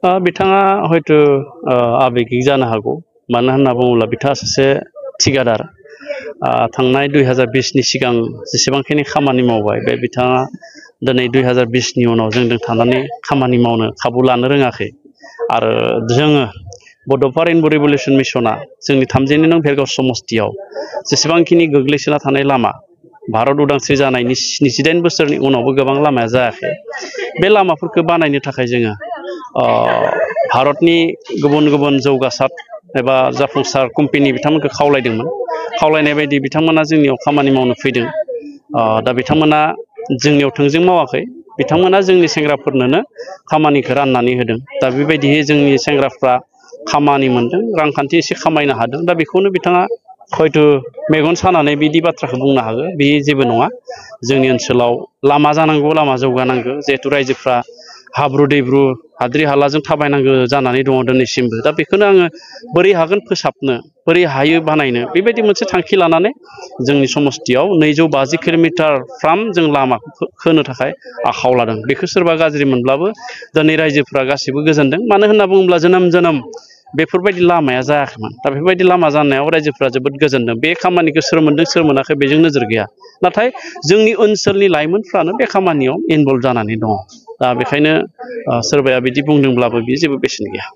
बिथाङा हयतो आबेगिक जानो हागौ मानो होनना बुङोब्ला बिथाङा सासे थिकादार थांनाय 2020 नि सिगां जेसेबांखिनि खामानि मावबाय बे बिथाङा दिनै 2020 नि उनाव जोंजों थानानै खामानि मावनो खाबु लानो रोङाखै आरो जोङो बड'फा रेइनब' रिभलिउसन मिशना जोंनि 32 नं भेरगाव समस्तियाव जेसेबांखिनि गोग्लैसोना थानाय लामा भारत उदांस्रि जानायनि 78 बोसोरनि उनावबो गोबां लामाया जायाखै बे लामाफोरखौ बानायनो थाखाय जोङो भारतनि गुबुन गुबुन जौगासार एबा जाफुंसार कम्पानि बिथांमोनखौ खावलायनाय बायदि बिथांमोना जोंनियाव खामानि मावनो फैदों दा बिथांमोना जोंनियाव थोंजों मावाखै बिथांमोना जोंनि सेंग्राफोरनोनो खामानिखौ राननानै होदों दा बेबायदियै जोंनि सेंग्राफ्रा खामानि मोनदों रांखान्थि एसे खामायनो हादों दा बेखौनो बिथाङा हयतो मेगन सानानै बिदि बाथ्राखौ बुंनो हागौ बे जेबो नङा जोंनि ओनसोलाव लामा जानांगौ लामा जौगानांगौ जिहेतु रायजोफ्रा हाब्रु दैब्रु हाद्रि हालाजों थाबायनांगौ जानानै दङ दिनैसिमबो दा बेखौनो आङो बोरै हागोन फोसाबनो बोरै हायो बानायनो बेबायदि मोनसे थांखि लानानै जोंनि समस्तियाव 250 किल'मिटार फ्राम जों लामाखौ खोनो थाखाय आखायाव लादों बेखौ सोरबा गाज्रि मोनब्लाबो दिनै रायजोफ्रा गासिबो गोजोनदों मानो होनना बुङोब्ला जोनोम बेफोरबायदि लामाया जायाखैमोन दा बेफोरबायदि लामा जानायाव रायजोफ्रा जोबोद गोजोनदों बे खामानिखौ सोर मोनदों सोर मोनाखै बेजों नोजोर गैया नाथाय जोंनि ओनसोलनि लाइमोनफ्रानो बे खामानियाव इनभल्भ जानानै दङ दा बेखायनो सोरबाया बिदि बुंदोंब्लाबो बियो जेबो बेसेन गैया।